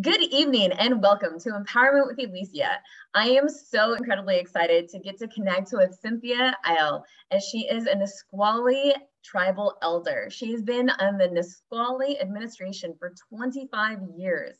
Good evening and welcome to Empowerment with Elysia. I am so incredibly excited to get to connect with Cynthia Iyall, as she is a Nisqually Tribal elder. She has been on the Nisqually Administration for 25 years.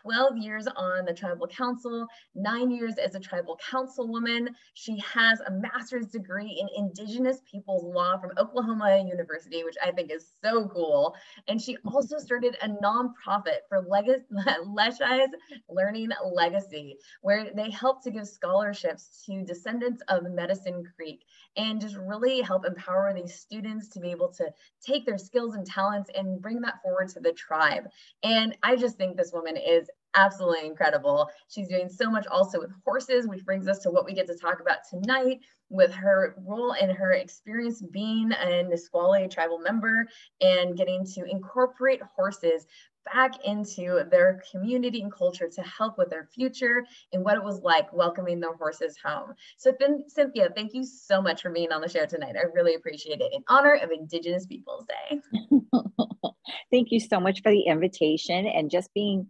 12 years on the tribal council, 9 years as a tribal councilwoman. She has a master's degree in Indigenous Peoples Law from Oklahoma University, which I think is so cool. And she also started a nonprofit for Leschi Learning Legacy, where they help to give scholarships to descendants of Medicine Creek and just really help empower these students to be able to take their skills and talents and bring that forward to the tribe. And I just think this woman is absolutely incredible. She's doing so much also with horses, which brings us to what we get to talk about tonight with her role and her experience being a Nisqually tribal member and getting to incorporate horses back into their community and culture to help with their future and what it was like welcoming their horses home. So Cynthia, thank you so much for being on the show tonight. I really appreciate it in honor of Indigenous Peoples Day. Thank you so much for the invitation, and just being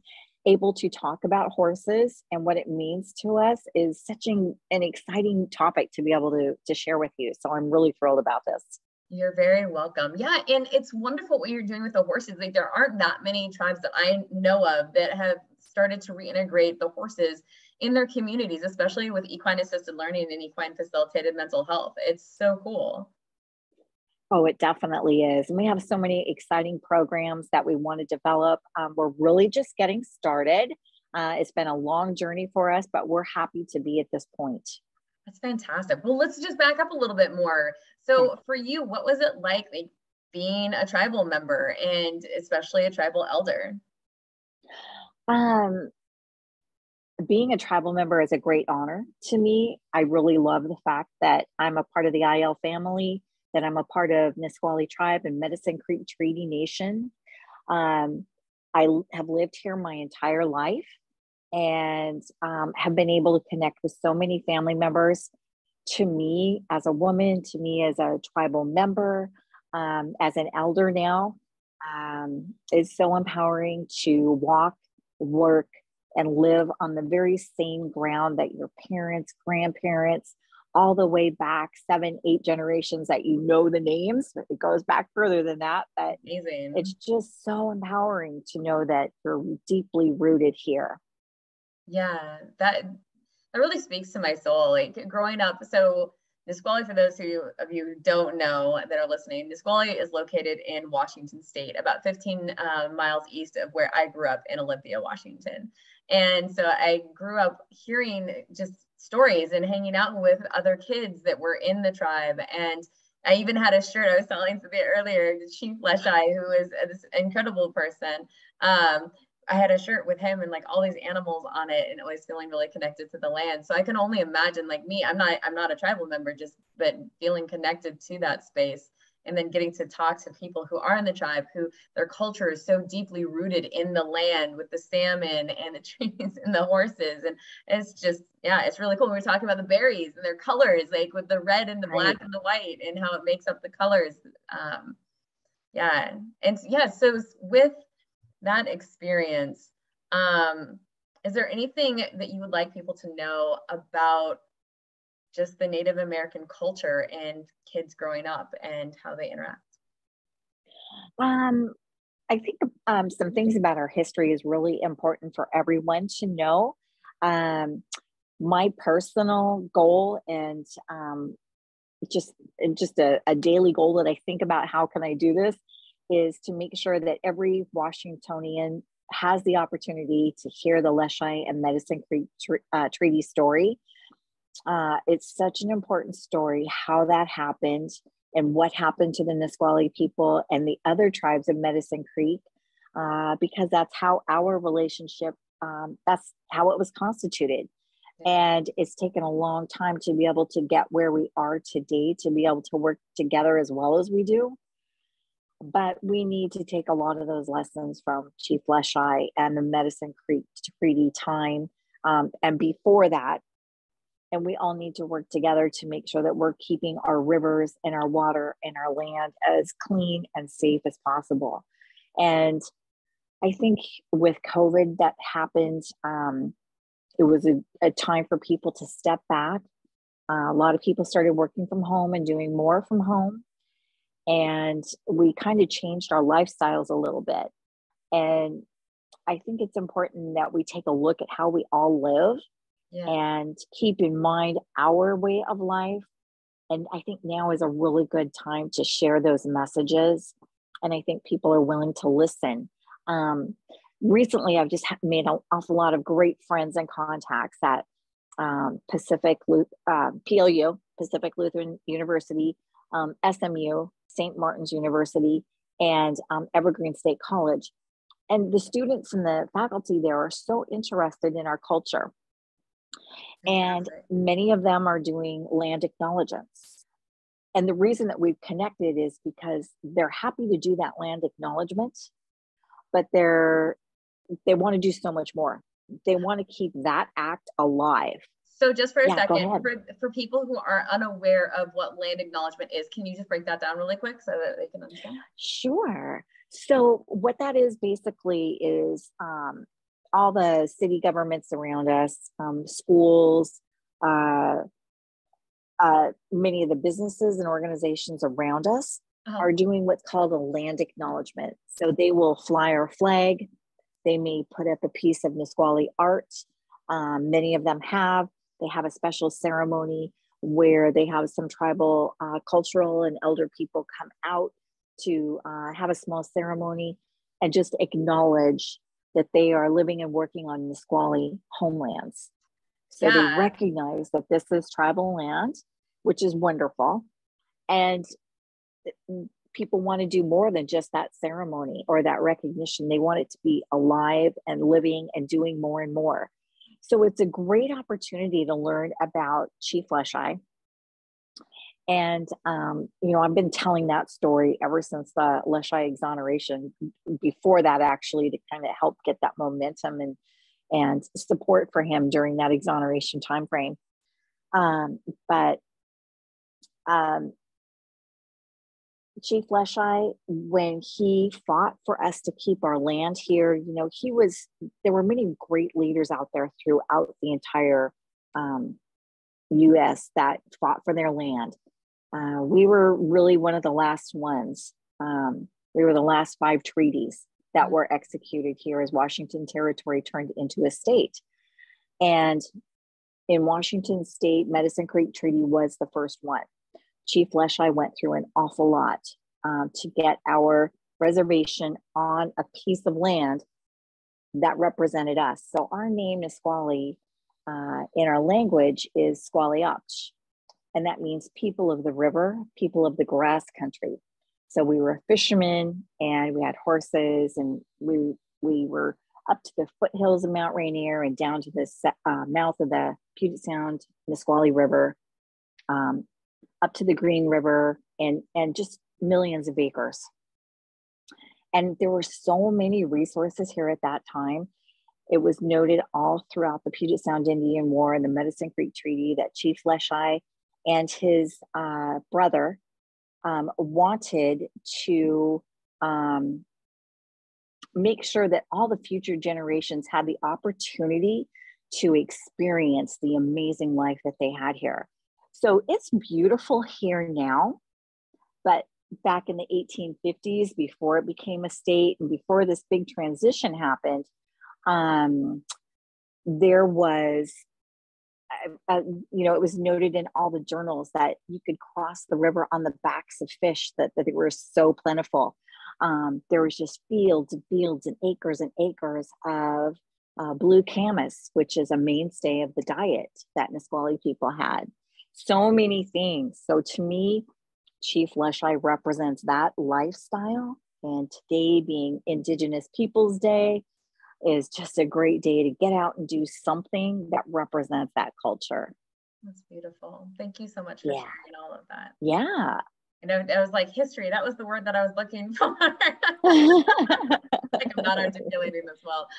able to talk about horses and what it means to us is such an exciting topic to be able to share with you. So I'm really thrilled about this. You're very welcome. Yeah, and it's wonderful what you're doing with the horses. Like, there aren't that many tribes that I know of that have started to reintegrate the horses in their communities, especially with equine assisted learning and equine facilitated mental health. It's so cool. Oh, it definitely is. And we have so many exciting programs that we want to develop. We're really just getting started. It's been a long journey for us, but we're happy to be at this point. That's fantastic. Well, let's just back up a little bit more. So for you, what was it like being a tribal member and especially a tribal elder? Being a tribal member is a great honor to me. I really love the fact that I'm a part of the Iyall family, that I'm a part of Nisqually Tribe and Medicine Creek Treaty Nation. I have lived here my entire life and have been able to connect with so many family members. To me as a woman, to me as a tribal member, as an elder now, it's so empowering to walk, work, and live on the very same ground that your parents, grandparents, all the way back 7, 8 generations that you know the names. It goes back further than that, but amazing. It's just so empowering to know that you're deeply rooted here. Yeah, that really speaks to my soul. Like, growing up, so Nisqually, for those of you who don't know that are listening, Nisqually is located in Washington State, about 15 miles east of where I grew up in Olympia, Washington. And so I grew up hearing just stories and hanging out with other kids that were in the tribe. And I even had a shirt I was telling Cynthia earlier, Chief Leschi, who is this incredible person. I had a shirt with him and like all these animals on it, and always feeling really connected to the land. So I can only imagine, like me, I'm not a tribal member, but feeling connected to that space, and then getting to talk to people who are in the tribe, who their culture is so deeply rooted in the land with the salmon and the trees and the horses. And it's just, yeah, it's really cool. We were talking about the berries and their colors, like with the red and the black and the white, and how it makes up the colors. Yeah. And yeah, so with that experience, is there anything that you would like people to know about just the Native American culture and kids growing up and how they interact? I think some things about our history is really important for everyone to know. My personal goal and just a daily goal that I think about, how can I do this, is to make sure that every Washingtonian has the opportunity to hear the Leschi and Medicine Creek Treaty story. It's such an important story, how that happened and what happened to the Nisqually people and the other tribes of Medicine Creek, because that's how our relationship, that's how it was constituted. And it's taken a long time to be able to get where we are today, to be able to work together as well as we do. But we need to take a lot of those lessons from Chief Leschi and the Medicine Creek Treaty time, and before that. And we all need to work together to make sure that we're keeping our rivers and our water and our land as clean and safe as possible. And I think with COVID that happened, it was a time for people to step back. A lot of people started working from home and doing more from home. And we kind of changed our lifestyles a little bit. And I think it's important that we take a look at how we all live and keep in mind our way of life. And I think now is a really good time to share those messages. And I think people are willing to listen. Recently, I've just made an awful lot of great friends and contacts at PLU, Pacific Lutheran University, SMU, St. Martin's University, and Evergreen State College. And the students and the faculty there are so interested in our culture. And many of them are doing land acknowledgements. And the reason that we've connected is because they're happy to do that land acknowledgement, but they want to do so much more. They want to keep that act alive. So just for a second, for people who are unaware of what land acknowledgement is, can you just break that down really quick so that they can understand? Sure. So what that is basically is all the city governments around us, schools, many of the businesses and organizations around us are doing what's called a land acknowledgement. So they will fly our flag. They may put up a piece of Nisqually art. Many of them have. They have a special ceremony where they have some tribal, cultural and elder people come out to have a small ceremony and just acknowledge that they are living and working on Nisqually homelands. So they recognize that this is tribal land, which is wonderful. And people want to do more than just that ceremony or that recognition. They want it to be alive and living and doing more and more. So it's a great opportunity to learn about Chief Leschi. And, I've been telling that story ever since the Leschi exoneration, before that actually, to kind of help get that momentum and support for him during that exoneration timeframe. But Chief Leschi, when he fought for us to keep our land here, there were many great leaders out there throughout the entire U.S. that fought for their land. We were really one of the last ones. We were the last 5 treaties that were executed here as Washington Territory turned into a state. And in Washington State, Medicine Creek Treaty was the first one. Chief Leschi went through an awful lot to get our reservation on a piece of land that represented us. So our name, Nisqually, in our language is Squaliopch, and that means people of the river, people of the grass country. So we were fishermen and we had horses, and we were up to the foothills of Mount Rainier and down to the mouth of the Puget Sound, Nisqually River, up to the Green River, and just millions of acres. And there were so many resources here at that time. It was noted all throughout the Puget Sound Indian War and the Medicine Creek Treaty that Chief Leschi and his brother wanted to make sure that all the future generations had the opportunity to experience the amazing life that they had here. So it's beautiful here now, but back in the 1850s, before it became a state and before this big transition happened, there was, it was noted in all the journals that you could cross the river on the backs of fish, that they were so plentiful. There was just fields and fields and acres of blue camas, which is a mainstay of the diet that Nisqually people had. So many things. So to me, Chief Leschi represents that lifestyle. And today being Indigenous Peoples Day is just a great day to get out and do something that represents that culture. That's beautiful. Thank you so much for sharing all of that. Yeah. And I was like, history, that was the word that I was looking for. I think I'm not articulating this well.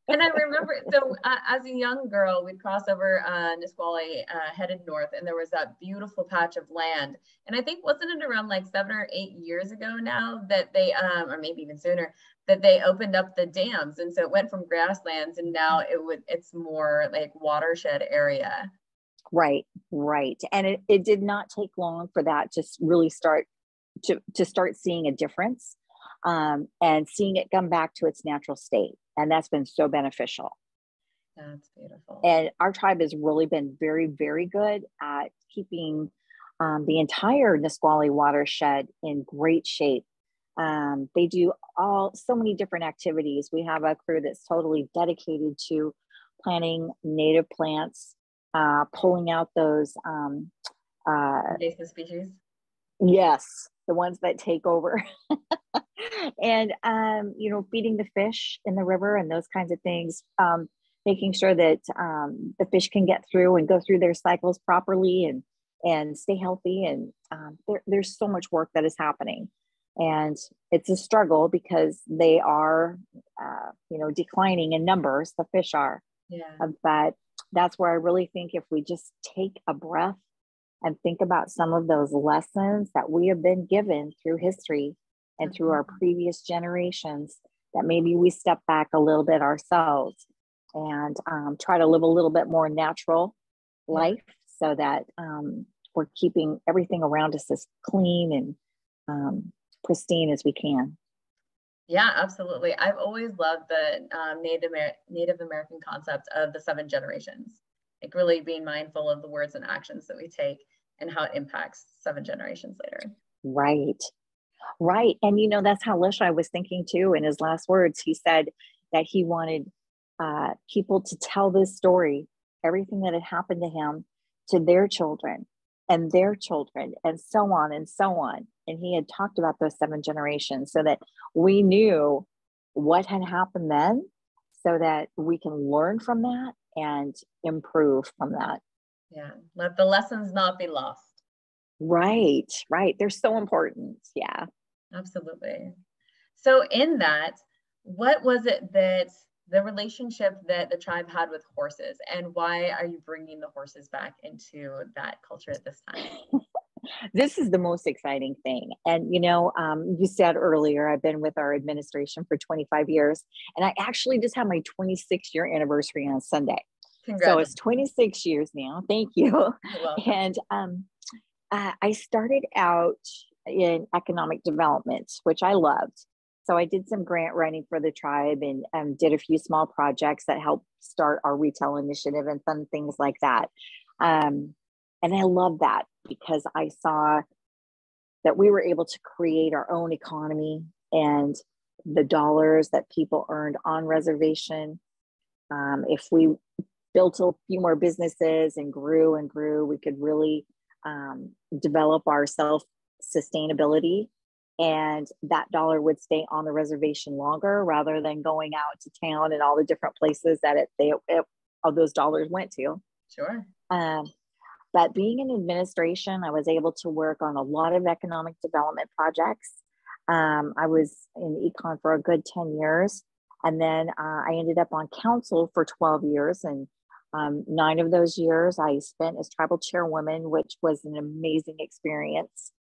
And I remember So as a young girl, we'd cross over Nisqually, headed north, and there was that beautiful patch of land. And I think, wasn't it around like 7 or 8 years ago now that they, or maybe even sooner, that they opened up the dams. And so it went from grasslands and now it's more like watershed area. Right, right. And it did not take long for that to really start to start seeing a difference, and seeing it come back to its natural state. And that's been so beneficial. That's beautiful. And our tribe has really been very, very good at keeping the entire Nisqually watershed in great shape. They do so many different activities. We have a crew that's totally dedicated to planting native plants, pulling out those invasive species. Yes, the ones that take over. And feeding the fish in the river and those kinds of things, making sure that the fish can get through and go through their cycles properly and stay healthy. And there's so much work that is happening, and it's a struggle because they are declining in numbers. The fish are. Yeah. But that's where I really think if we just take a breath and think about some of those lessons that we have been given through history and through our previous generations, that maybe we step back a little bit ourselves and try to live a little bit more natural life, so that we're keeping everything around us as clean and pristine as we can. Yeah, absolutely. I've always loved the Native American concept of the 7 generations, like really being mindful of the words and actions that we take and how it impacts 7 generations later. Right. Right. And, that's how Leschi was thinking too. In his last words, he said that he wanted people to tell this story, everything that had happened to him, to their children and their children, and so on and so on. And he had talked about those 7 generations so that we knew what had happened then, so that we can learn from that and improve from that. Yeah. Let the lessons not be lost. Right. Right. They're so important. Yeah. Absolutely. So in that, what was it that the relationship that the tribe had with horses, and why are you bringing the horses back into that culture at this time? This is the most exciting thing. And, you said earlier, I've been with our administration for 25 years, and I actually just had my 26-year anniversary on Sunday. So it's 26 years now. Thank you. You're welcome. And I started out in economic development, which I loved. So I did some grant writing for the tribe and did a few small projects that helped start our retail initiative and fun things like that. And I love that because I saw that we were able to create our own economy, and the dollars that people earned on reservation, if we built a few more businesses and grew, we could really develop our self-sustainability, and that dollar would stay on the reservation longer rather than going out to town and all the different places that all those dollars went to. Sure. But being in administration, I was able to work on a lot of economic development projects. I was in econ for a good 10 years. And then I ended up on council for 12 years. And 9 of those years I spent as tribal chairwoman, which was an amazing experience.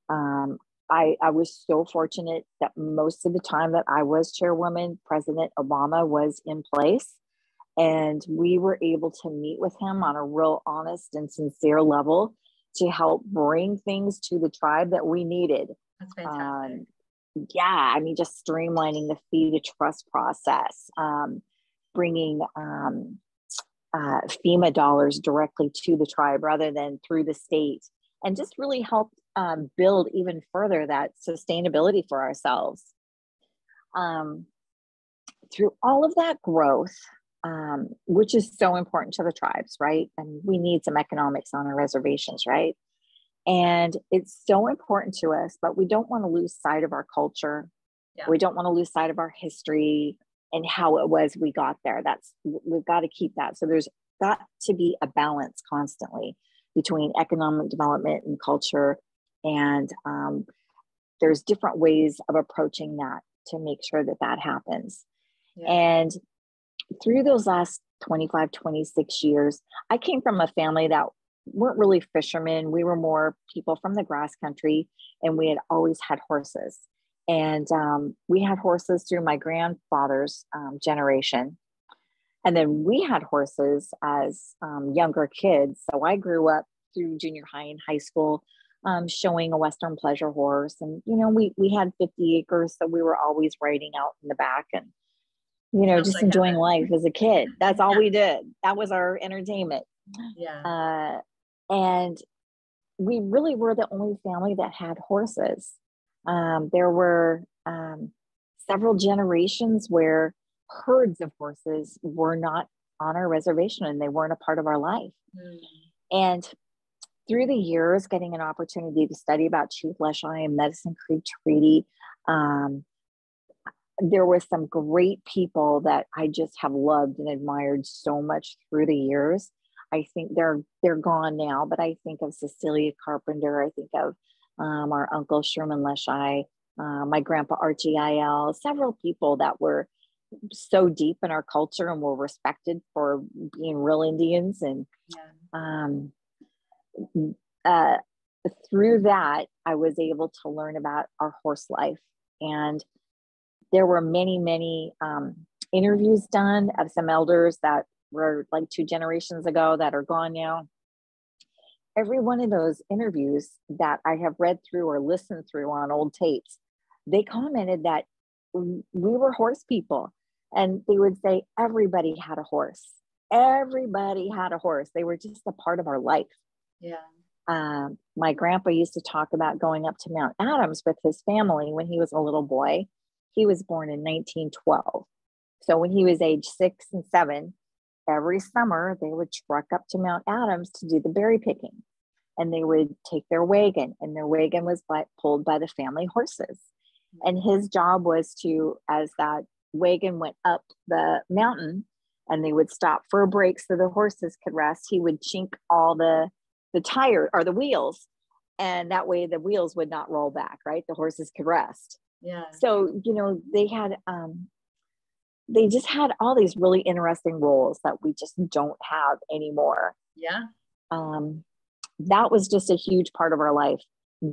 I was so fortunate that most of the time that I was chairwoman, President Obama was in place. And we were able to meet with him on a real honest and sincere level to help bring things to the tribe that we needed. That's fantastic. Just streamlining the fee to trust process, bringing FEMA dollars directly to the tribe rather than through the state, and just really helped build even further that sustainability for ourselves. Through all of that growth, which is so important to the tribes, right? And we need some economics on our reservations, right? And it's so important to us, but we don't want to lose sight of our culture. Yeah. We don't want to lose sight of our history and how it was we got there. We've got to keep that. So there's got to be a balance constantly between economic development and culture. And there's different ways of approaching that to make sure that happens. Yeah. And through those last 25, 26 years, I came from a family that weren't really fishermen. We were more people from the grass country, and we had always had horses. And we had horses through my grandfather's generation. And then we had horses as younger kids. So I grew up through junior high and high school showing a Western pleasure horse. And, you know, we had 50 acres. So we were always riding out in the back and, you know, just enjoying life as a kid. That's all we did. That was our entertainment. Yeah. And we really were the only family that had horses. There were several generations where herds of horses were not on our reservation and they weren't a part of our life. And through the years, getting an opportunity to study about Chief Leschi and Medicine Creek Treaty, there were some great people that I just have loved and admired so much through the years. I think they're gone now, but I think of Cecilia Carpenter. I think of our uncle Sherman Leschi, my grandpa Archie Iyall, several people that were so deep in our culture and were respected for being real Indians. And through that, I was able to learn about our horse life. And there were many, many interviews done of some elders that were like 2 generations ago that are gone now. Every one of those interviews that I have read through or listened through on old tapes, they commented that we were horse people. And they would say everybody had a horse. Everybody had a horse. They were just a part of our life. Yeah. My grandpa used to talk about going up to Mount Adams with his family when he was a little boy. He was born in 1912. So when he was age 6 and 7, every summer they would truck up to Mount Adams to do the berry picking. And they would take their wagon, and their wagon was pulled by the family horses. And his job was to, as that wagon went up the mountain and they would stop for a break so the horses could rest, he would chink all the tire or the wheels, and that way the wheels would not roll back, right? The horses could rest. Yeah. So, you know, they just had all these really interesting roles that we just don't have anymore. Yeah. That was just a huge part of our life.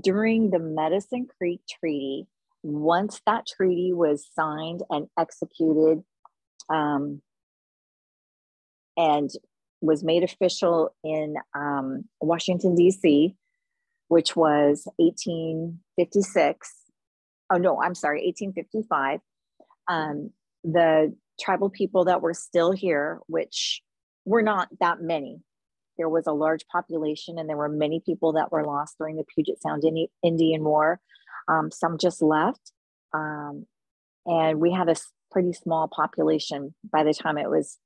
During the Medicine Creek Treaty, once that treaty was signed and executed and was made official in Washington, D.C., which was 1856. Oh, no, I'm sorry, 1855. The tribal people that were still here, which were not that many, there was a large population and there were many people that were lost during the Puget Sound Indian War. Some just left. And we had a pretty small population by the time it was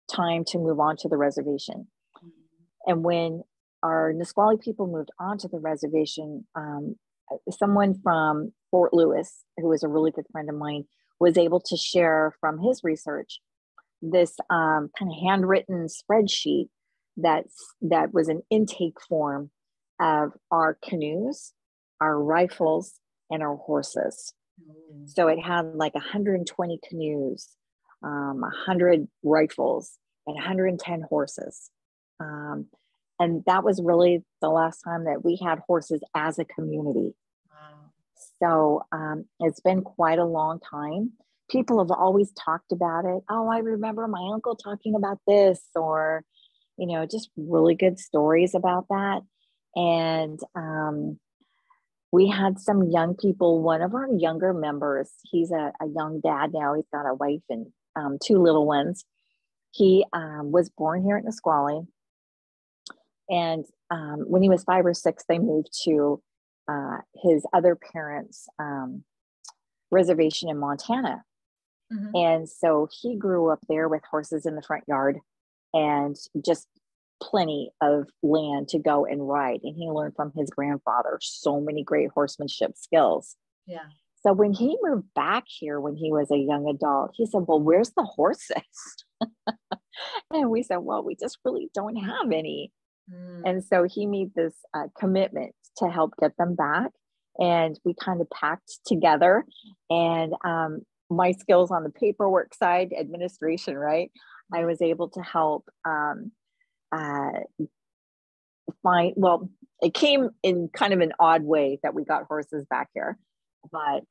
time to move on to the reservation. And when our Nisqually people moved onto the reservation, someone from Fort Lewis, who was a really good friend of mine, was able to share from his research this kind of handwritten spreadsheet that was an intake form of our canoes, our rifles, and our horses. So it had like 120 canoes, 100 rifles, and 110 horses. And that was really the last time that we had horses as a community. Wow. So it's been quite a long time. People have always talked about it. Oh, I remember my uncle talking about this, or, you know, just really good stories about that. And we had some young people. One of our younger members, he's a young dad now. He's got a wife and 2 little ones. He was born here at Nisqually. And when he was 5 or 6, they moved to his other parents' reservation in Montana. Mm-hmm. And so he grew up there with horses in the front yard and just plenty of land to go and ride. And he learned from his grandfather so many great horsemanship skills. Yeah. So when he moved back here, when he was a young adult, he said, well, where's the horses? And we said, well, we just really don't have any. And so he made this commitment to help get them back. And we kind of packed together and my skills on the paperwork side, administration, right? I was able to help find, well, it came in kind of an odd way that we got horses back here, but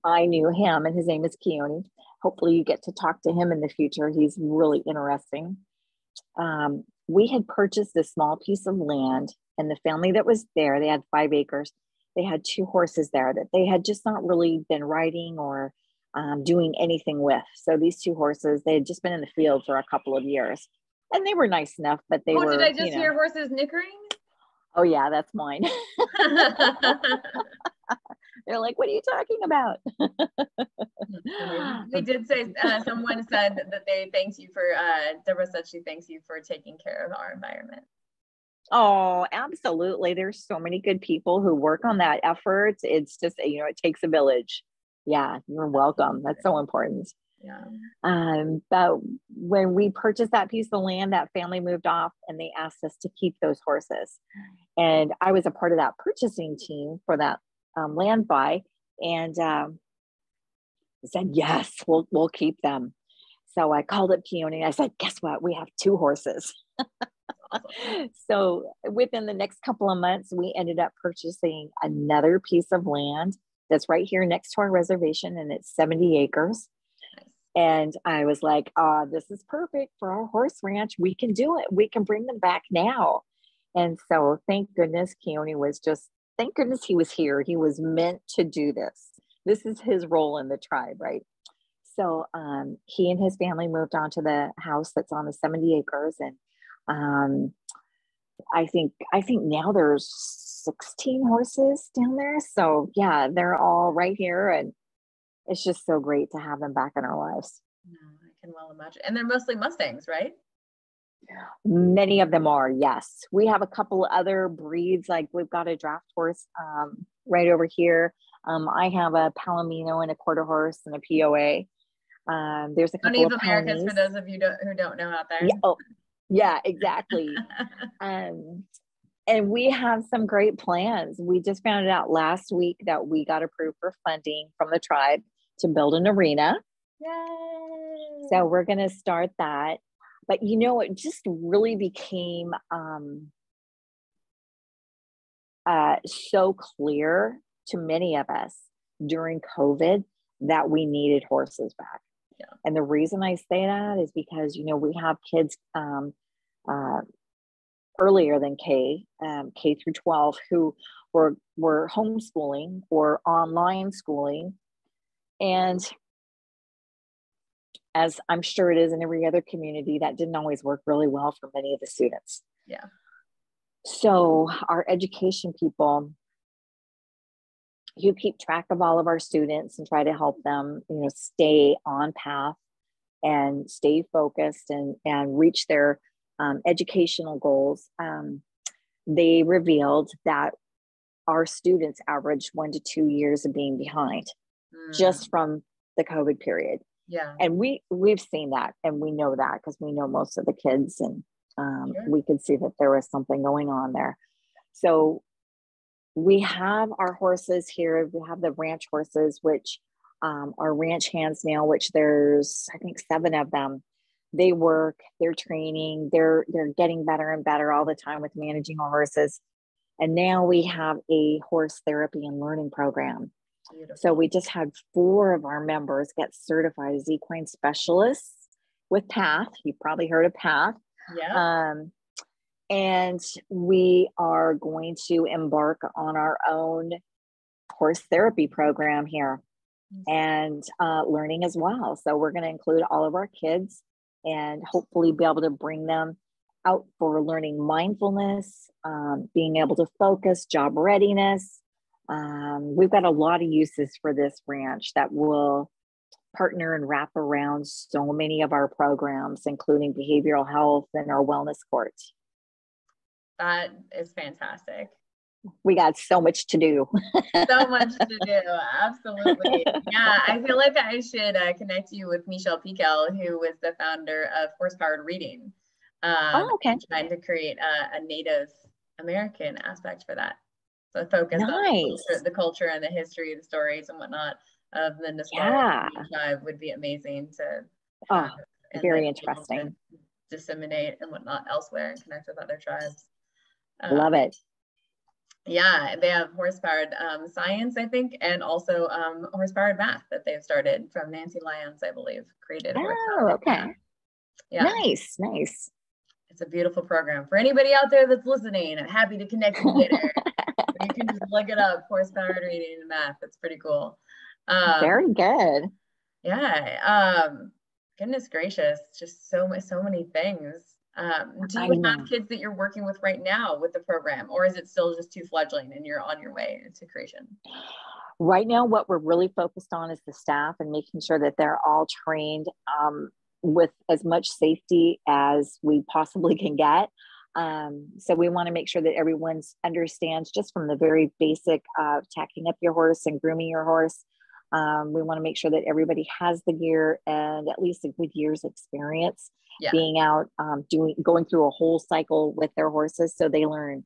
I knew him, and his name is Keone. Hopefully you get to talk to him in the future. He's really interesting. We had purchased this small piece of land, and the family that was there, they had 5 acres. They had 2 horses there that they had just not really been riding or doing anything with. So these 2 horses, they had just been in the field for a couple of years, and they were nice enough, but they were, did I just hear horses nickering? Oh yeah, that's mine. They're like, what are you talking about? We did say, someone said that they thanks you for, Deborah said she thanks you for taking care of our environment. Oh, absolutely. There's so many good people who work on that effort. It's just, you know, it takes a village. Yeah, you're welcome. That's so important. Yeah. But when we purchased that piece of land, that family moved off and they asked us to keep those horses. And I was a part of that purchasing team for that land buy, and said, yes, we'll keep them. So I called up Keone. I said, guess what? We have 2 horses. Awesome. So within the next couple of months, we ended up purchasing another piece of land that's right here next to our reservation, and it's 70 acres. And I was like, this is perfect for our horse ranch. We can do it. We can bring them back now. And so thank goodness Keone was just, thank goodness he was here. He was meant to do this. This is his role in the tribe, right? So he and his family moved on to the house that's on the 70 acres. And I think now there's 16 horses down there. So yeah, they're all right here. And it's just so great to have them back in our lives. No, I can well imagine. And they're mostly Mustangs, right? Many of them are, yes. We have a couple other breeds, like we've got a draft horse right over here. I have a Palomino and a quarter horse and a POA. There's a couple of Americas for those of you who don't know out there. Yeah, yeah, exactly. And we have some great plans. We just found it out last week that we got approved for funding from the tribe to build an arena. Yay! So we're going to start that. But you know, it just really became so clear to many of us during COVID that we needed horses back. Yeah. And the reason I say that is because, you know, we have kids earlier than K through 12 who were homeschooling or online schooling. And as I'm sure it is in every other community, that didn't always work really well for many of the students. Yeah. So our education people, you keep track of all of our students and try to help them, you know, stay on path and stay focused and reach their educational goals. They revealed that our students averaged 1 to 2 years of being behind just from the COVID period. Yeah. And we've seen that, and we know that because we know most of the kids, and we could see that there was something going on there. So we have our horses here. We have the ranch horses, which are ranch hands now, which there's, I think, 7 of them. They work, they're training, they're getting better and better all the time with managing our horses. And now we have a horse therapy and learning program. Beautiful. So we just had 4 of our members get certified as equine specialists with PATH. You've probably heard of PATH. Yeah. And we are going to embark on our own horse therapy program here and learning as well. So we're going to include all of our kids and hopefully be able to bring them out for learning mindfulness, being able to focus, job readiness. We've got a lot of uses for this ranch that will partner and wrap around so many of our programs, including behavioral health and our wellness courts. That is fantastic. We got so much to do. So much to do. Absolutely. Yeah, I feel like I should connect you with Michelle Piquel, who was the founder of Horse-Powered Reading. Okay. Trying to create a Native American aspect for that. So focus on the culture and the history, the stories and whatnot. of the Nisqually Yeah. tribe would be amazing to have, Oh, and very then be able to interesting. disseminate and whatnot elsewhere and connect with other tribes. Love it. Yeah, they have horse-powered science, I think, and also horse-powered math that they've started from Nancy Lyons, I believe, created Oh, okay. math. Yeah. Nice, nice. It's a beautiful program. For anybody out there that's listening, I'm happy to connect you later. You can just look it up, horse-powered reading and math. It's pretty cool. Very good. Yeah. Goodness gracious, just so many things. Do you have kids that you're working with right now with the program, or is it still just two fledgling and you're on your way to creation? Right now, what we're really focused on is the staff and making sure that they're all trained with as much safety as we possibly can get. So we want to make sure that everyone understands just from the very basic tacking up your horse and grooming your horse. We want to make sure that everybody has the gear and at least a good year's experience being out, going through a whole cycle with their horses so they learn.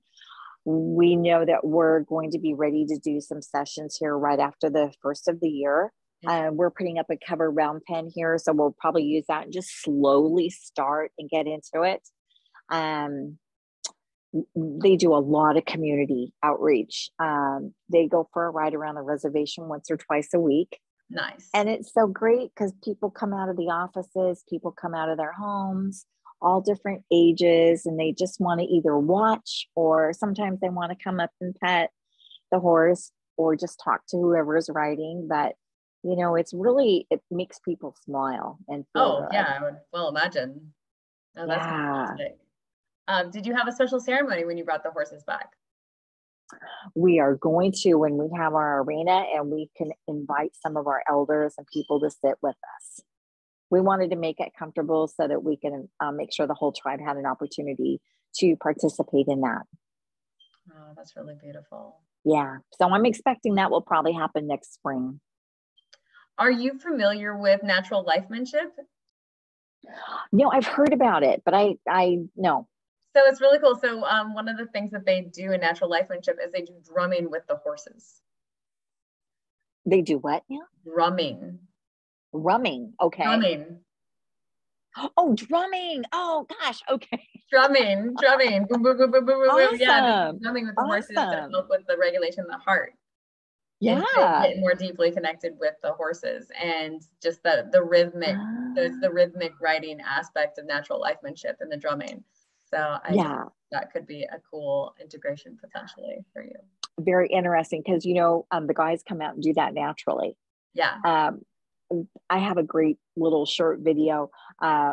We know that we're going to be ready to do some sessions here right after the first of the year. We're putting up a cover round pen here, so we'll probably use that and just slowly start and get into it. They do a lot of community outreach. They go for a ride around the reservation once or twice a week. Nice. And it's so great because people come out of the offices, people come out of their homes, all different ages, and they just want to either watch or sometimes they want to come up and pet the horse or just talk to whoever is riding. But, you know, it makes people smile and feel good. Yeah, I would well imagine. Oh, that's fantastic. Did you have a special ceremony when you brought the horses back? We are going to when we have our arena, and we can invite some of our elders and people to sit with us. We wanted to make it comfortable so that we can make sure the whole tribe had an opportunity to participate in that. Oh, that's really beautiful. Yeah. So I'm expecting that will probably happen next spring. Are you familiar with natural lifemanship? No, I've heard about it, but I no. So it's really cool. So one of the things that they do in natural lifemanship is they do drumming with the horses. They do what now? Drumming. Rumming. Okay. Drumming. Oh, drumming. Oh gosh. Okay. Drumming. Boom, boom, boom, boom, boom, boom. Awesome. Yeah, drumming with the horses to help with the regulation of the heart. Yeah. And get more deeply connected with the horses and just the rhythmic. So it's the rhythmic riding aspect of natural lifemanship and the drumming. So that could be a cool integration potentially for you. Very interesting because, you know, the guys come out and do that naturally. Yeah. I have a great little short video.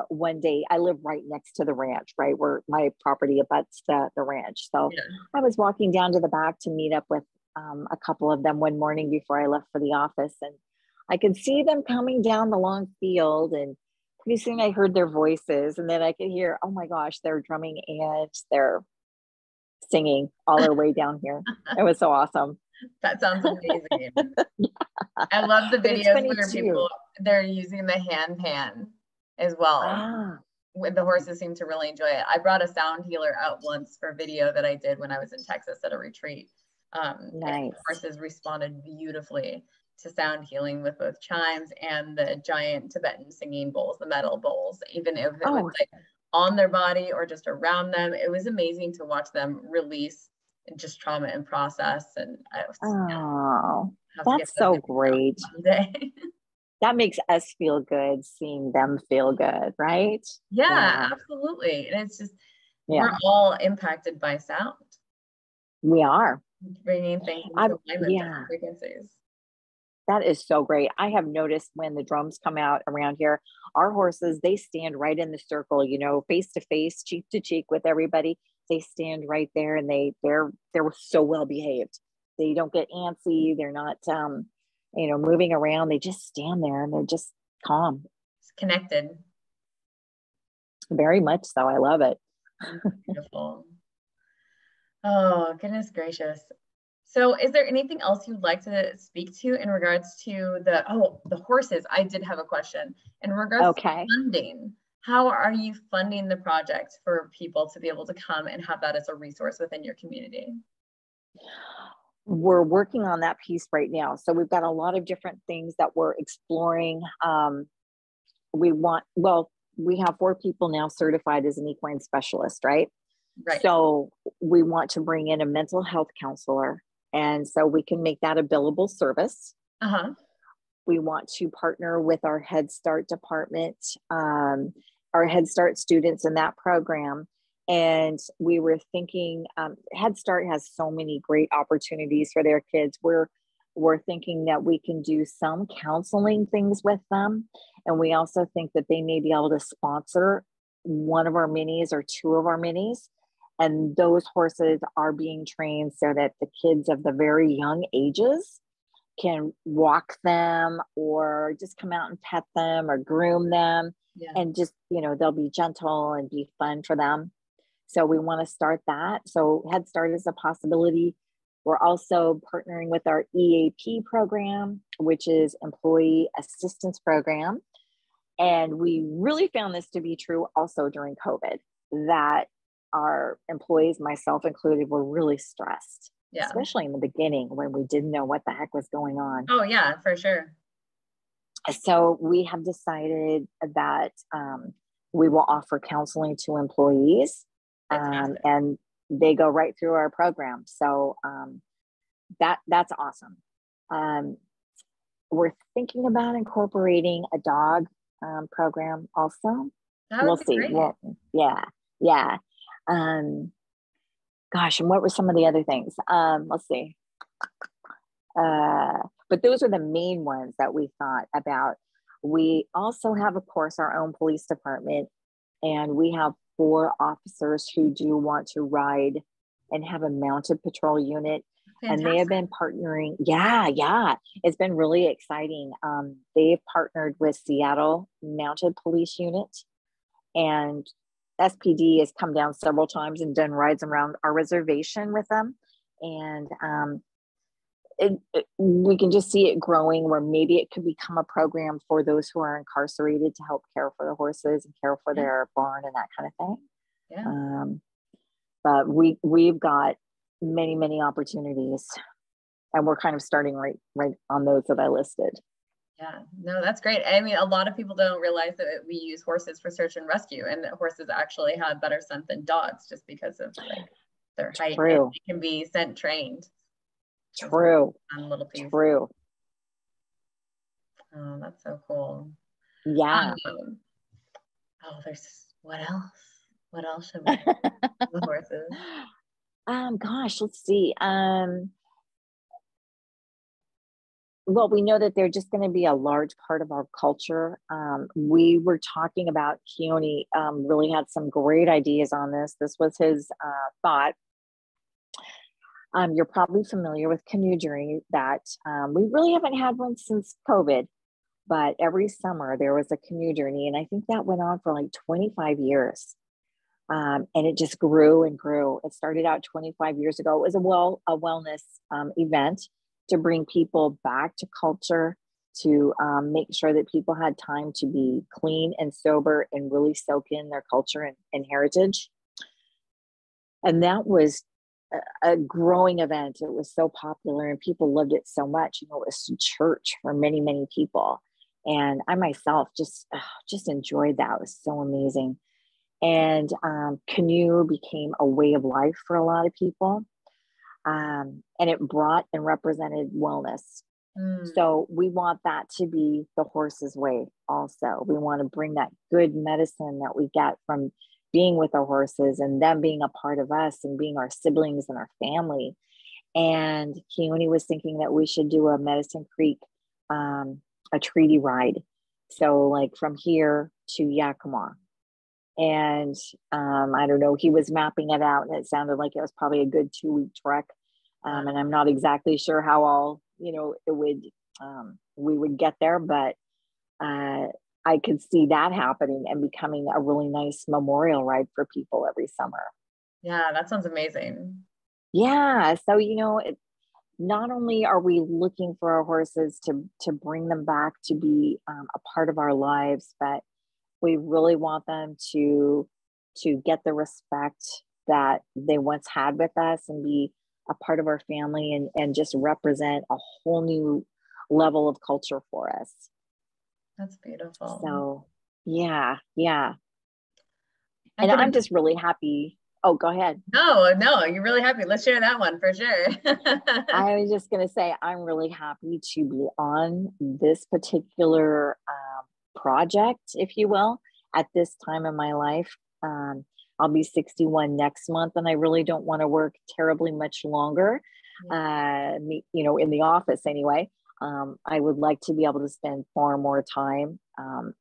One day I live right next to the ranch, right where my property abuts the ranch. So I was walking down to the back to meet up with a couple of them one morning before I left for the office. And I could see them coming down the long field, and pretty soon I heard their voices, and then I could hear, oh my gosh, they're drumming and they're singing all their way down here. It was so awesome. That sounds amazing. I love the videos where people, they're using the hand pan as well. The horses seem to really enjoy it. I brought a sound healer out once for video that I did when I was in Texas at a retreat. Nice. Horses responded beautifully to sound healing with both chimes and the giant Tibetan singing bowls, the metal bowls, even if it was like on their body or just around them. It was amazing to watch them release just trauma and process. And that's so great. That makes us feel good, seeing them feel good, right? Yeah, absolutely. And it's just, we're all impacted by sound. We are. Bringing things into alignment with frequencies. That is so great. I have noticed when the drums come out around here, our horses, they stand right in the circle, you know, face to face, cheek to cheek with everybody. They stand right there, and they're so well behaved. They don't get antsy. They're not, moving around. They just stand there and they're just calm. It's connected. Very much so. I love it. Beautiful. Oh, goodness gracious. So is there anything else you'd like to speak to in regards to the horses? I did have a question in regards to funding. How are you funding the project for people to be able to come and have that as a resource within your community? we're working on that piece right now. So we've got a lot of different things that we're exploring. We have 4 people now certified as an equine specialist, right? Right. So we want to bring in a mental health counselor, and so we can make that a billable service. Uh-huh. We want to partner with our Head Start department, our Head Start students in that program. And we were thinking, Head Start has so many great opportunities for their kids. We're thinking that we can do some counseling things with them. And we also think that they may be able to sponsor one of our minis or 2 of our minis. And those horses are being trained so that the kids of the very young ages can walk them or just come out and pet them or groom them. Yeah. And just, they'll be gentle and be fun for them. So we want to start that. So Head Start is a possibility. We're also partnering with our EAP program, which is Employee Assistance Program. And we really found this to be true also during COVID, that our employees, myself included, were really stressed, especially in the beginning when we didn't know what the heck was going on. Oh, yeah, for sure. So we have decided that we will offer counseling to employees, and they go right through our program. So that's awesome. We're thinking about incorporating a dog program also. We'll see. Great. Well, yeah. Gosh, and what were some of the other things? Let's see. But those are the main ones that we thought about. We also have, of course, our own police department, and we have 4 officers who do want to ride and have a mounted patrol unit. Fantastic. And they have been partnering. Yeah. It's been really exciting. They've partnered with Seattle Mounted Police Unit, and SPD has come down several times and done rides around our reservation with them. And we can just see it growing, where maybe it could become a program for those who are incarcerated to help care for the horses and care for their barn and that kind of thing. Yeah. But we've got many opportunities, and we're kind of starting right on those that I listed. Yeah, no, that's great. I mean, a lot of people don't realize that we use horses for search and rescue, and that horses actually have better scent than dogs just because of their height. True. And they can be scent trained. True. Little piece. True. Oh, that's so cool. Yeah. What else? What else should we do with horses? Gosh, let's see. Well, we know that they're just going to be a large part of our culture. We were talking about, Keone really had some great ideas on this. This was his thought. You're probably familiar with canoe journey, that we really haven't had one since COVID, but every summer there was a canoe journey. And I think that went on for like 25 years. And it just grew and grew. It started out 25 years ago. It was a wellness event to bring people back to culture, to make sure that people had time to be clean and sober and really soak in their culture and heritage. And that was a growing event. It was so popular and people loved it so much. It was church for many people. And I myself just enjoyed that. It was so amazing. And canoe became a way of life for a lot of people. And it brought and represented wellness. So we want that to be the horse's way also. We want to bring that good medicine that we get from being with our horses and them being a part of us and being our siblings and our family. And Keone was thinking that we should do a Medicine Creek, a treaty ride. So like from here to Yakima. And I don't know, he was mapping it out and it sounded like it was probably a good 2-week trek. And I'm not exactly sure how all, it would, we would get there, but I could see that happening and becoming a really nice memorial ride for people every summer. Yeah, that sounds amazing. Yeah. So, not only are we looking for our horses to bring them back to be a part of our lives, but we really want them to get the respect that they once had with us and be a part of our family and just represent a whole new level of culture for us. That's beautiful. So yeah. And I'm just really happy. Oh, go ahead. No, you're really happy. Let's share that one for sure. I was just going to say, I'm really happy to be on this particular project, if you will, at this time in my life. I'll be 61 next month, and I really don't want to work terribly much longer, in the office anyway. I would like to be able to spend far more time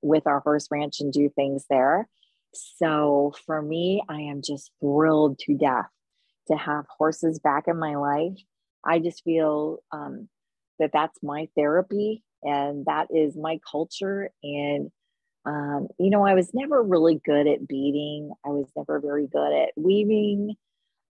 with our horse ranch and do things there. So for me, I am just thrilled to death to have horses back in my life. I just feel that that's my therapy and that is my culture. And, I was never really good at beading. I was never very good at weaving,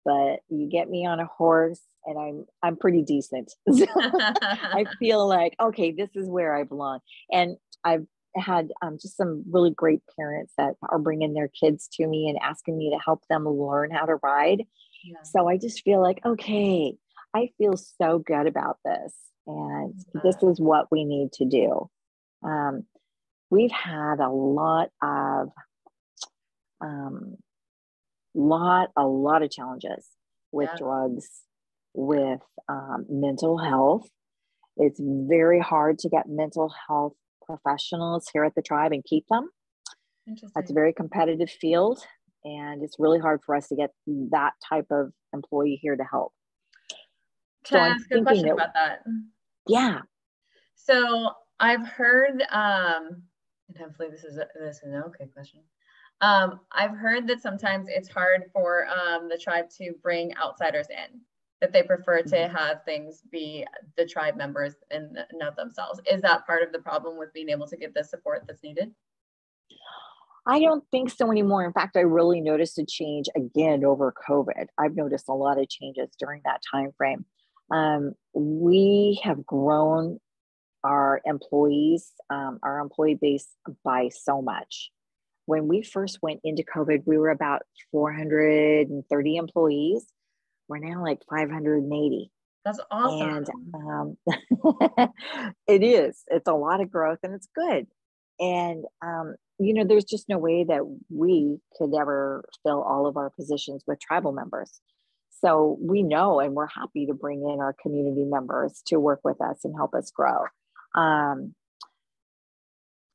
but you get me on a horse and I'm pretty decent. So I feel like, okay, this is where I belong. And I've had just some really great parents that are bringing their kids to me and asking me to help them learn how to ride. Yeah. So I just feel like, okay, I feel so good about this. And this is what we need to do. We've had a lot of challenges with drugs, with mental health. It's very hard to get mental health professionals here at the tribe and keep them. It's a very competitive field, and it's really hard for us to get that type of employee here to help. Can I ask a question about that? Yeah. So I've heard, and hopefully this is an okay question. I've heard that sometimes it's hard for the tribe to bring outsiders in, that they prefer to have things be the tribe members and not themselves. Is that part of the problem with being able to get the support that's needed? I don't think so anymore. In fact, I really noticed a change again over COVID. I've noticed a lot of changes during that time frame. We have grown our employees, our employee base by so much. When we first went into COVID, we were about 430 employees. We're now like 580. That's awesome. And it's a lot of growth and it's good. And, there's just no way that we could ever fill all of our positions with tribal members. So we know, and we're happy to bring in our community members to work with us and help us grow. I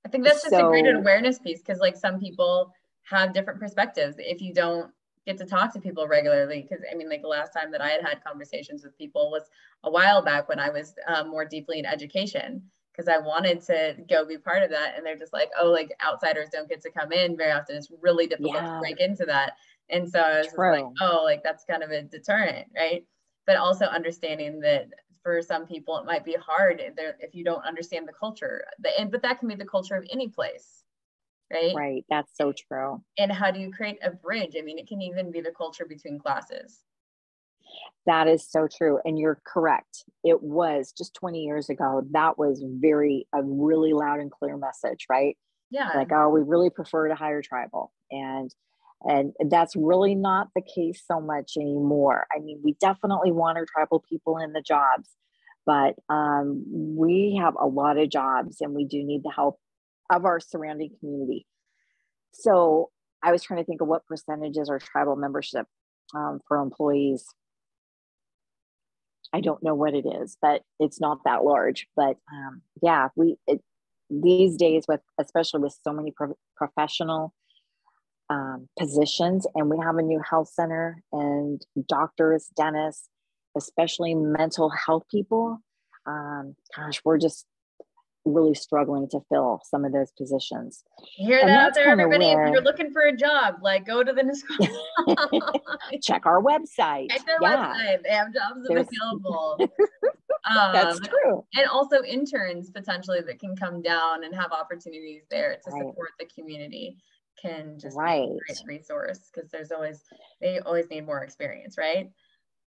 think that's just a great awareness piece, because like some people have different perspectives. If you don't get to talk to people regularly, because like the last time that I had conversations with people was a while back when I was more deeply in education, because I wanted to go be part of that. And they're just like, oh, like outsiders don't get to come in very often. It's really difficult to break into that. And so I was just like, oh, like that's kind of a deterrent, right? But also understanding that for some people, it might be hard if you don't understand the culture. But that can be the culture of any place, right? Right. That's so true. And how do you create a bridge? It can even be the culture between classes. That is so true. And you're correct. It was just 20 years ago. That was a really loud and clear message, right? Yeah. Like, oh, we really prefer to hire tribal. And that's really not the case so much anymore. We definitely want our tribal people in the jobs, but we have a lot of jobs and we do need the help of our surrounding community. So I was trying to think of what percentages are tribal membership for employees. I don't know what it is, but it's not that large. But these days, especially with so many professional positions, and we have a new health center and doctors, dentists, especially mental health people. We're just really struggling to fill some of those positions. You hear that out there, everybody? If you're looking for a job, like go to the Nisqually. Check our website. Check their website. They have jobs available. That's true. And also interns potentially that can come down and have opportunities there to support the community can just be a great resource, because they always need more experience, right?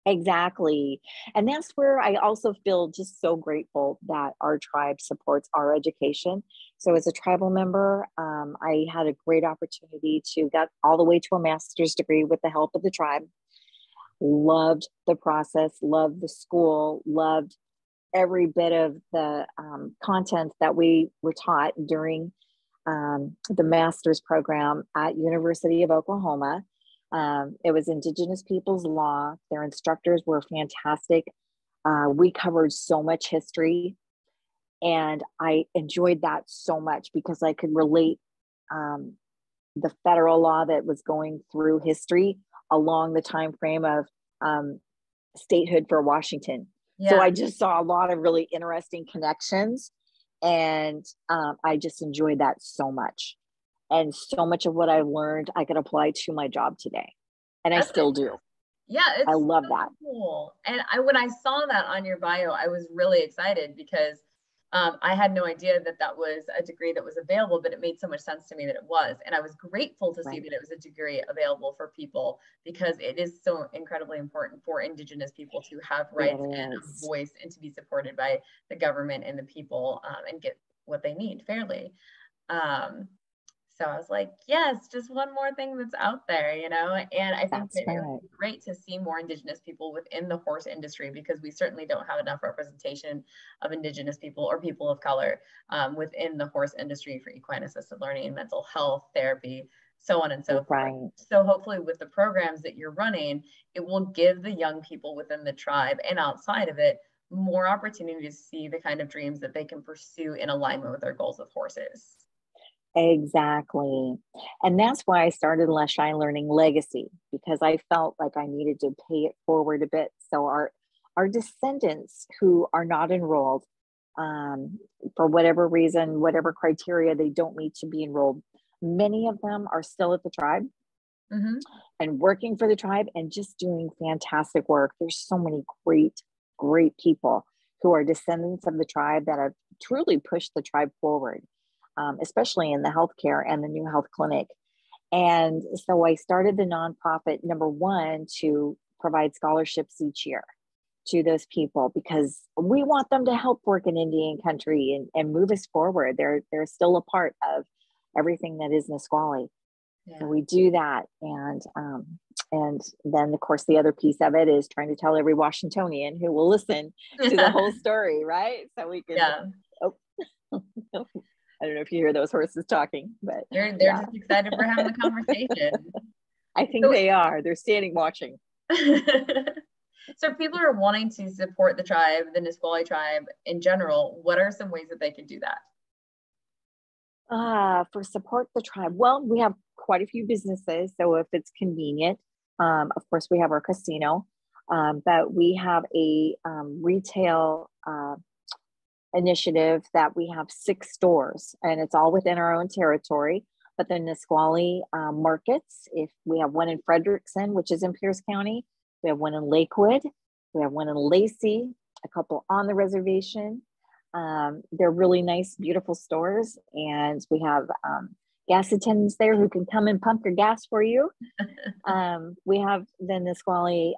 Exactly. And that's where I also feel just so grateful that our tribe supports our education. So as a tribal member, I had a great opportunity to get all the way to a master's degree with the help of the tribe. loved the process, loved the school, loved every bit of the content that we were taught during the master's program at University of Oklahoma. It was Indigenous Peoples Law. Their instructors were fantastic. We covered so much history, and I enjoyed that so much because I could relate the federal law that was going through history along the time frame of statehood for Washington. Yeah. So I just saw a lot of really interesting connections, and I just enjoyed that so much. And so much of what I learned, I could apply to my job today, and I still do. Yeah, I love that. Cool. And when I saw that on your bio, I was really excited because I had no idea that that was a degree that was available, but it made so much sense to me that it was. And I was grateful to see that it was a degree available for people, because it is so incredibly important for Indigenous people to have rights and a voice, and to be supported by the government and the people, and get what they need fairly. So I was like, yes, just one more thing that's out there, you know? And I think that it would be great to see more Indigenous people within the horse industry, because we certainly don't have enough representation of Indigenous people or people of color within the horse industry for equine assisted learning, mental health, therapy, so on and so forth. So hopefully with the programs that you're running, it will give the young people within the tribe and outside of it more opportunity to see the kind of dreams that they can pursue in alignment with their goals with horses. Exactly. And that's why I started Leschi Learning Legacy, because I felt like I needed to pay it forward a bit. So our descendants who are not enrolled, for whatever reason, whatever criteria, they don't need to be enrolled. Many of them are still at the tribe and working for the tribe and just doing fantastic work. There's so many great people who are descendants of the tribe that have truly pushed the tribe forward. Especially in the healthcare and the new health clinic. And so I started the nonprofit, number one, to provide scholarships each year to those people, because we want them to help work in Indian country and move us forward. They're still a part of everything that is Nisqually. Yeah. So we do that. And then of course the other piece of it is trying to tell every Washingtonian who will listen to the whole story, right? So we can, I don't know if you hear those horses talking, but they're just excited for having the conversation. I think they are. They're standing watching. So if people are wanting to support the tribe, the Nisqually tribe in general, what are some ways that they can do that? For support the tribe, well, we have quite a few businesses. So if it's convenient, of course, we have our casino, but we have a retail initiative that we have 6 stores, and it's all within our own territory. But the Nisqually markets, if we have one in Frederickson, which is in Pierce County, we have one in Lakewood, we have one in Elysia, a couple on the reservation. They're really nice, beautiful stores, and we have gas attendants there who can come and pump your gas for you. We have the Nisqually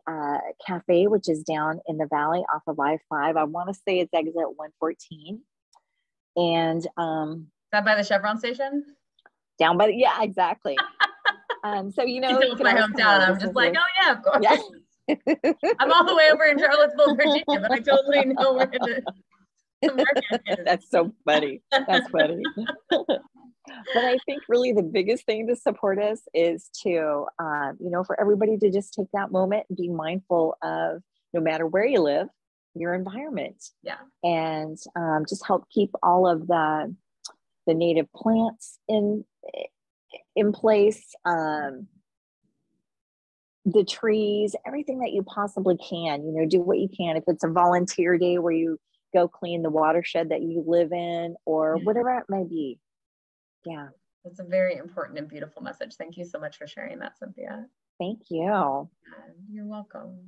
Cafe, which is down in the valley off of I-5. I want to say it's exit 114. And is that by the Chevron station? Down by yeah, exactly. So you know, it's my hometown. I'm just like, oh yeah, of course. Yeah. I'm all the way over in Charlottesville, Virginia, but I totally know where the market is. That's so funny. That's funny. But I think really the biggest thing to support us is to, for everybody to just take that moment and be mindful of, no matter where you live, your environment. Yeah. And just help keep all of the native plants in place, the trees, everything that you possibly can, do what you can. If it's a volunteer day where you go clean the watershed that you live in, or whatever it may be. Yeah. That's a very important and beautiful message. Thank you so much for sharing that, Cynthia. Thank you. You're welcome.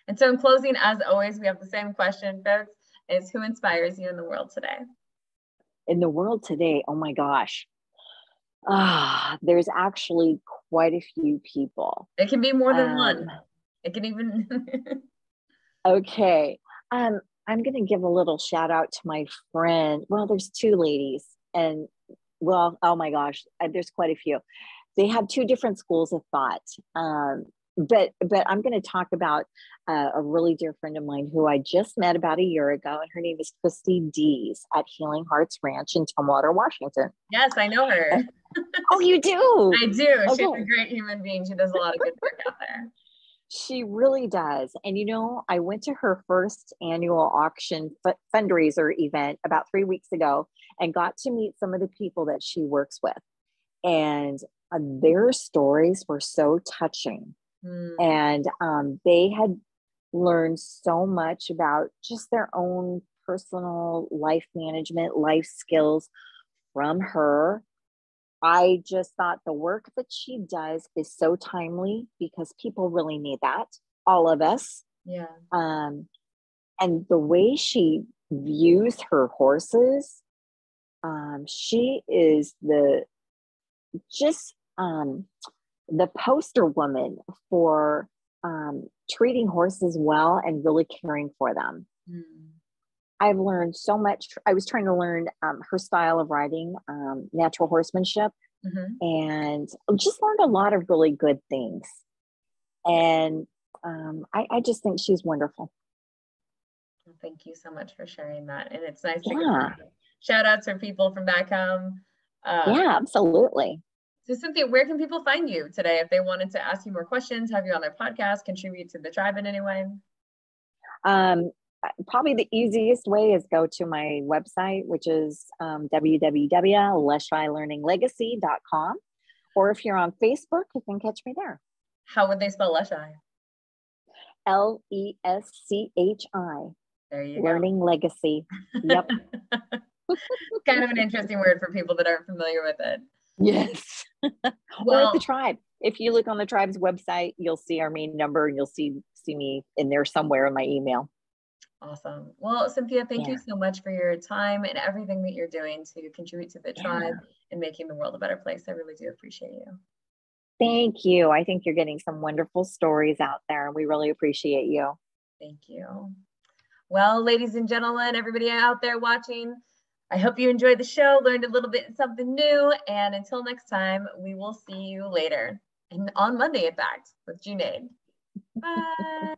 And so in closing, as always, we have the same question, folks, is who inspires you in the world today? In the world today, oh my gosh. There's actually quite a few people. It can be more than one. It can even. Okay. I'm going to give a little shout out to my friend. Well, there's 2 ladies, and well, oh my gosh, there's quite a few. They have 2 different schools of thought. but I'm going to talk about a really dear friend of mine who I just met about a year ago, and her name is Christy Dees at Healing Hearts Ranch in Tumwater, Washington. Yes, I know her. Oh, you do? I do. Okay. She's a great human being. She does a lot of good work out there. She really does. And I went to her first annual auction fundraiser event about 3 weeks ago and got to meet some of the people that she works with. And their stories were so touching. And they had learned so much about just their own personal life management, life skills from her. I just thought the work that she does is so timely because people really need that, all of us. Yeah. And the way she views her horses, she is the poster woman for treating horses well and really caring for them. I've learned so much. I was trying to learn her style of riding, natural horsemanship, and just learned a lot of really good things. And I just think she's wonderful. Well, thank you so much for sharing that. And it's nice to get shout outs for people from back home. Yeah, absolutely. So Cynthia, where can people find you today if they wanted to ask you more questions, have you on their podcast, contribute to the tribe in any way? Probably the easiest way is go to my website, which is www.leschillearninglegacy.com. Or if you're on Facebook, you can catch me there. How would they spell Leschi? LeschI. There you Learning go. Legacy. Yep. Kind of an interesting word for people that aren't familiar with it. Yes. Or at the tribe. If you look on the tribe's website, you'll see our main number and you'll see me in there somewhere in my email. Awesome. Well, Cynthia, thank you so much for your time and everything that you're doing to contribute to the tribe and making the world a better place. I really do appreciate you. Thank you. I think you're getting some wonderful stories out there, and we really appreciate you. Thank you. Well, ladies and gentlemen, everybody out there watching, I hope you enjoyed the show, learned a little bit something new, and until next time, we will see you later. And on Monday, in fact, with Junaid. Bye.